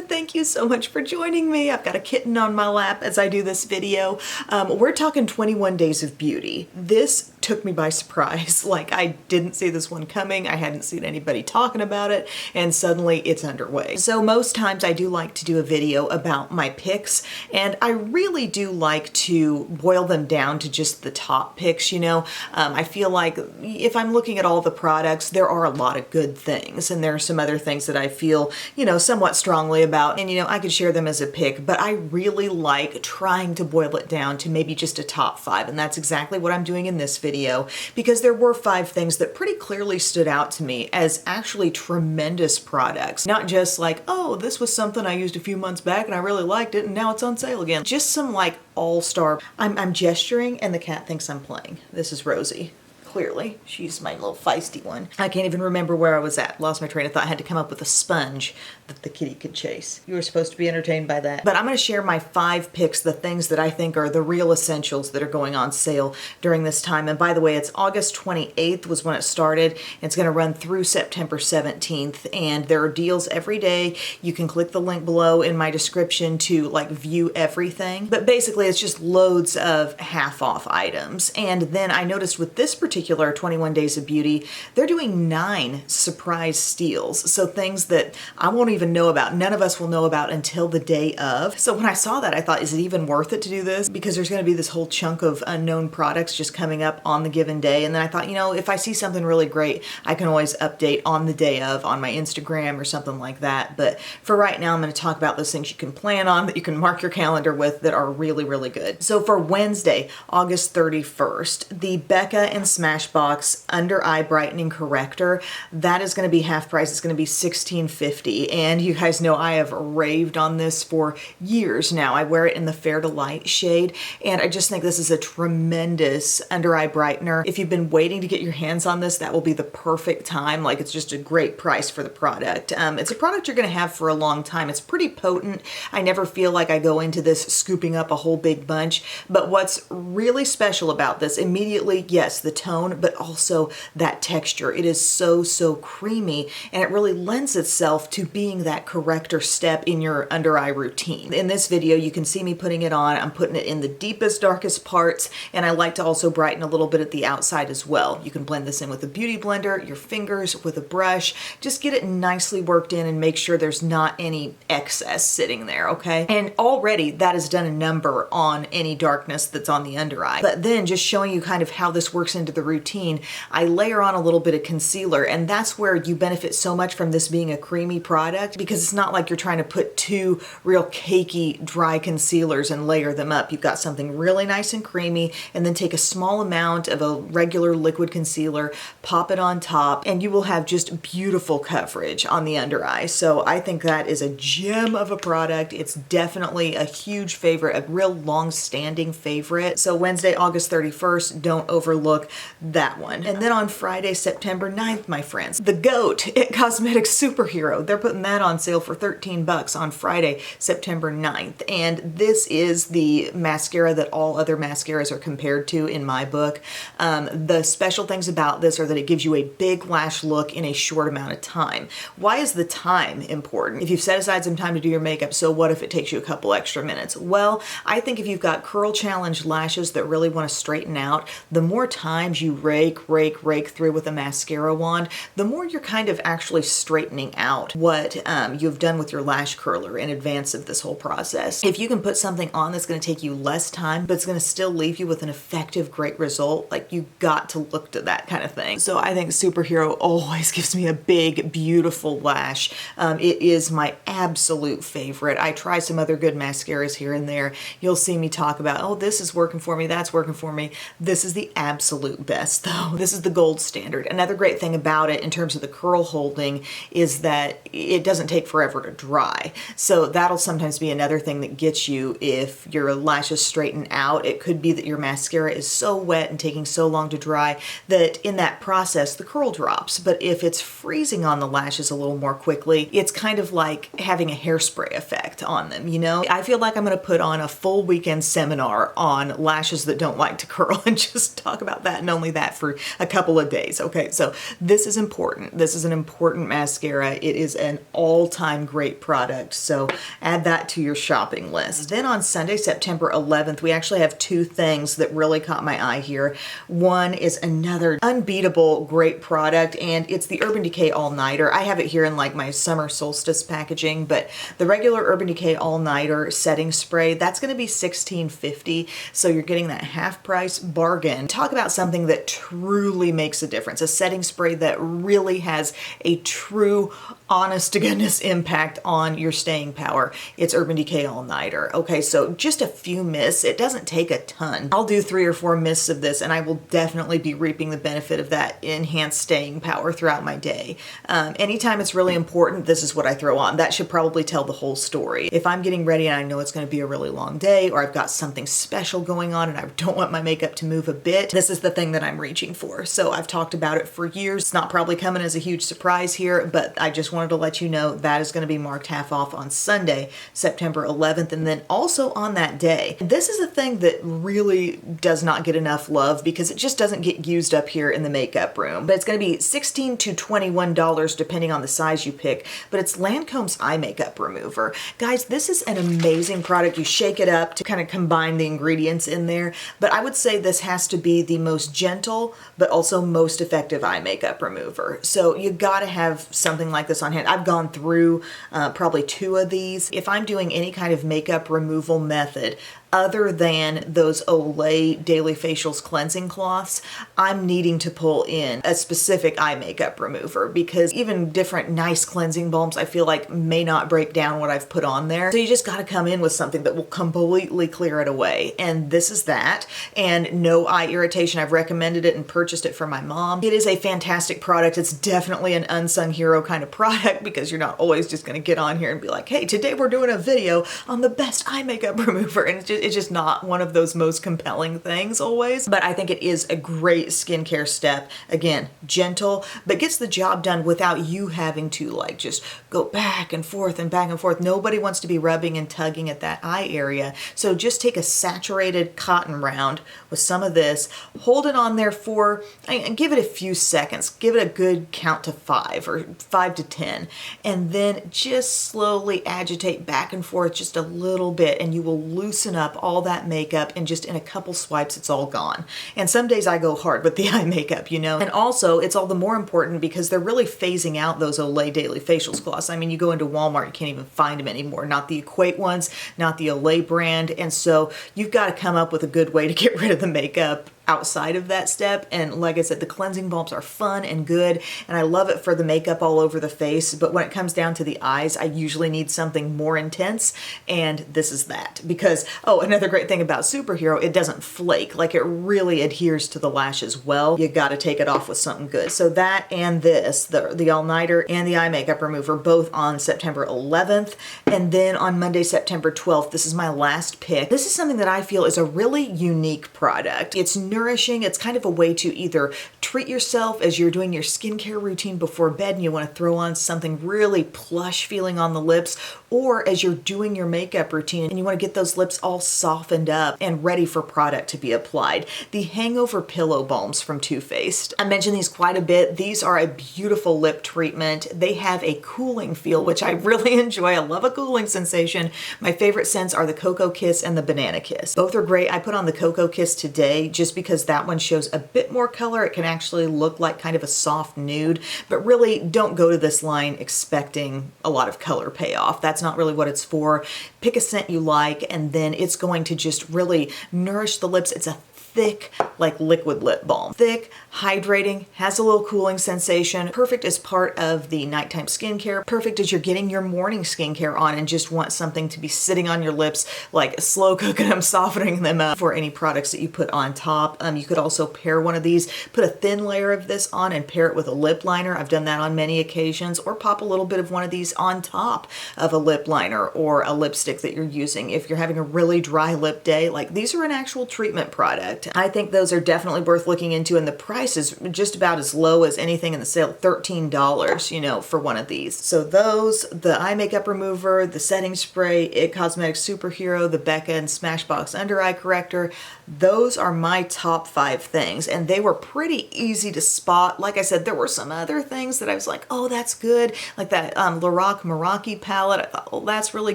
Thank you so much for joining me. I've got a kitten on my lap as I do this video. We're talking 21 Days of Beauty. This took me by surprise. Like, I didn't see this one coming. I hadn't seen anybody talking about it, and suddenly it's underway. So most times I do like to do a video about my picks, and I really do like to boil them down to just the top picks, you know. I feel like if I'm looking at all the products, there are a lot of good things, and there are some other things that I feel, you know, somewhat strongly about, and you know, I could share them as a pick, but I really like trying to boil it down to maybe just a top 5, and that's exactly what I'm doing in this video, because there were 5 things that pretty clearly stood out to me as actually tremendous products. Not just like, oh, this was something I used a few months back and I really liked it and now it's on sale again. Just some like all-star. I'm gesturing and the cat thinks I'm playing. This is Rosie. Clearly, she's my little feisty one. I can't even remember where I was at. Lost my train of thought. I had to come up with a sponge that the kitty could chase. You were supposed to be entertained by that. But I'm going to share my 5 picks, the things that I think are the real essentials that are going on sale during this time. And by the way, it's August 28th was when it started. It's going to run through September 17th. And there are deals every day. You can click the link below in my description to like view everything. But basically, it's just loads of half off items. And then I noticed with this particular 21 Days of Beauty, they're doing 9 surprise steals. So things that I won't even know about, none of us will know about until the day of. So when I saw that, I thought, is it even worth it to do this? Because there's going to be this whole chunk of unknown products just coming up on the given day. And then I thought, you know, if I see something really great, I can always update on the day of on my Instagram or something like that. But for right now, I'm going to talk about those things you can plan on, that you can mark your calendar with, that are really, really good. So for Wednesday, August 31st, the Becca and Smashbox Under Eye Brightening Corrector, that is going to be half price. It's going to be $16.50. And you guys know I have raved on this for years now. I wear it in the Fair to Light shade, and I just think this is a tremendous under eye brightener. If you've been waiting to get your hands on this, that will be the perfect time. Like, it's just a great price for the product. It's a product you're going to have for a long time. It's pretty potent. I never feel like I go into this scooping up a whole big bunch, but what's really special about this, immediately, yes, the tone, but also that texture. It is so, so creamy, and it really lends itself to being that corrector step in your under eye routine. In this video, you can see me putting it on. I'm putting it in the deepest, darkest parts, and I like to also brighten a little bit at the outside as well. You can blend this in with a beauty blender, your fingers, with a brush. Just get it nicely worked in and make sure there's not any excess sitting there, okay? And already that has done a number on any darkness that's on the under eye. But then just showing you kind of how this works into the routine, I layer on a little bit of concealer, and that's where you benefit so much from this being a creamy product, because it's not like you're trying to put 2 real cakey dry concealers and layer them up. You've got something really nice and creamy, and then take a small amount of a regular liquid concealer, pop it on top, and you will have just beautiful coverage on the under eye. So I think that is a gem of a product. It's definitely a huge favorite, a real long-standing favorite. So Wednesday, August 31st, don't overlook that one. And then on Friday, September 9th, my friends, the Goatit Cosmetics Superhero. They're putting that on sale for $13 on Friday, September 9th. And this is the mascara that all other mascaras are compared to in my book. The special things about this are that it gives you a big lash look in a short amount of time. Why is the time important? If you've set aside some time to do your makeup, so what if it takes you a couple extra minutes? Well, I think if you've got curl challenge lashes that really want to straighten out, the more times you rake through with a mascara wand, the more you're kind of actually straightening out what you've done with your lash curler in advance of this whole process. If you can put something on that's going to take you less time, but it's going to still leave you with an effective, great result, like, you got to look to that kind of thing. So I think Superhero always gives me a big, beautiful lash. It is my absolute favorite. I try some other good mascaras here and there. You'll see me talk about, oh, this is working for me, that's working for me. This is the absolute best though. This is the gold standard. Another great thing about it in terms of the curl holding is that it doesn't take forever to dry. So that'll sometimes be another thing that gets you if your lashes straighten out. It could be that your mascara is so wet and taking so long to dry that in that process the curl drops. But if it's freezing on the lashes a little more quickly, it's kind of like having a hairspray effect on them, you know? I feel like I'm gonna put on a full weekend seminar on lashes that don't like to curl and just talk about that no only that for a couple of days. Okay, so this is important. This is an important mascara. It is an all-time great product, so add that to your shopping list. Then on Sunday, September 11th, we actually have two things that really caught my eye here. One is another unbeatable great product, and it's the Urban Decay All-Nighter. I have it here in like my summer solstice packaging, but the regular Urban Decay All-Nighter setting spray, that's going to be $16.50, so you're getting that half price bargain. Talk about something that truly makes a difference, a setting spray that really has a true honest to goodness impact on your staying power. It's Urban Decay All-Nighter. Okay, so just a few mists. It doesn't take a ton. I'll do 3 or 4 mists of this and I will definitely be reaping the benefit of that enhanced staying power throughout my day. Anytime it's really important, this is what I throw on. That should probably tell the whole story. If I'm getting ready and I know it's going to be a really long day, or I've got something special going on and I don't want my makeup to move a bit, this is the thing that I'm reaching for. So I've talked about it for years. It's not probably coming as a huge surprise here, but I just wanted to let you know that is going to be marked half off on Sunday, September 11th, and then also on that day. This is a thing that really does not get enough love because it just doesn't get used up here in the makeup room. But it's going to be $16 to $21 depending on the size you pick, but it's Lancome's eye makeup remover. Guys, this is an amazing product. You shake it up to kind of combine the ingredients in there, but I would say this has to be the most gentle but also most effective eye makeup remover. So you gotta have something like this on hand. I've gone through probably 2 of these. If I'm doing any kind of makeup removal method other than those Olay Daily Facials cleansing cloths, I'm needing to pull in a specific eye makeup remover because even different nice cleansing balms I feel like may not break down what I've put on there. So you just gotta come in with something that will completely clear it away. And this is that. And no eye irritation. I've recommended it and purchased it for my mom. It is a fantastic product. It's definitely an unsung hero kind of product because you're not always just gonna get on here and be like, hey, today we're doing a video on the best eye makeup remover. And it's just not one of those most compelling things always, but I think it is a great skincare step. Again, gentle, but gets the job done without you having to like just go back and forth and back and forth. Nobody wants to be rubbing and tugging at that eye area. So just take a saturated cotton round with some of this, hold it on there for, and give it a few seconds, give it a good count to 5 or 5 to 10, and then just slowly agitate back and forth just a little bit and you will loosen up all that makeup, and just in a couple swipes it's all gone. And some days I go hard with the eye makeup, you know. And also it's all the more important because they're really phasing out those Olay Daily Facials cloths. I mean, you go into Walmart, you can't even find them anymore. Not the Equate ones, not the Olay brand. And so you've got to come up with a good way to get rid of the makeup outside of that step. And like I said, the cleansing balms are fun and good, and I love it for the makeup all over the face, but when it comes down to the eyes, I usually need something more intense, and this is that. Because, oh, another great thing about Superhero, it doesn't flake. Like, it really adheres to the lashes well. You gotta take it off with something good. So that and this, the all-nighter and the eye makeup remover, both on September 11th, and then on Monday, September 12th, this is my last pick. This is something that I feel is a really unique product. It's nourishing. It's kind of a way to either treat yourself as you're doing your skincare routine before bed and you want to throw on something really plush feeling on the lips, or as you're doing your makeup routine and you want to get those lips all softened up and ready for product to be applied. The Hangover Pillow Balms from Too Faced. I mentioned these quite a bit. These are a beautiful lip treatment. They have a cooling feel, which I really enjoy. I love a cooling sensation. My favorite scents are the Cocoa Kiss and the Banana Kiss. Both are great. I put on the Cocoa Kiss today just because that one shows a bit more color. It can actually look like kind of a soft nude, but really don't go to this line expecting a lot of color payoff. That's not really what it's for. Pick a scent you like, and then it's going to just really nourish the lips. It's a thick, like liquid lip balm. Thick, hydrating, has a little cooling sensation. Perfect as part of the nighttime skincare. Perfect as you're getting your morning skincare on and just want something to be sitting on your lips, like slow cooking them, softening them up for any products that you put on top. You could also pair one of these, put a thin layer of this on and pair it with a lip liner. I've done that on many occasions, or pop a little bit of one of these on top of a lip liner or a lipstick that you're using. If you're having a really dry lip day, like these are an actual treatment product. product. I think those are definitely worth looking into, and the price is just about as low as anything in the sale, $13, you know, for one of these. So those, the eye makeup remover, the setting spray, IT Cosmetics Superhero, the Becca and Smashbox under eye corrector, those are my top 5 things, and they were pretty easy to spot. Like I said, there were some other things that I was like, oh, that's good, like that Lorac Meraki palette. I thought, oh, that's really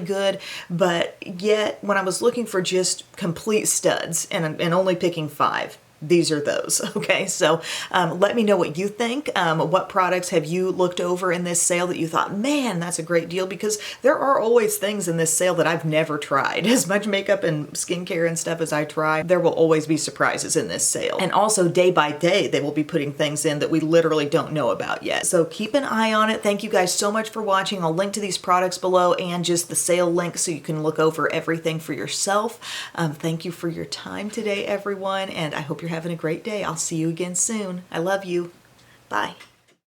good, but yet when I was looking for just complete studs and only picking 5, these are those. Okay, so let me know what you think. What products have you looked over in this sale that you thought, man, that's a great deal? Because there are always things in this sale that I've never tried. As much makeup and skincare and stuff as I try, there will always be surprises in this sale. And also day by day, they will be putting things in that we literally don't know about yet. So keep an eye on it. Thank you guys so much for watching. I'll link to these products below and just the sale link so you can look over everything for yourself. Thank you for your time today, everyone, and I hope you're having a great day. I'll see you again soon. I love you. Bye.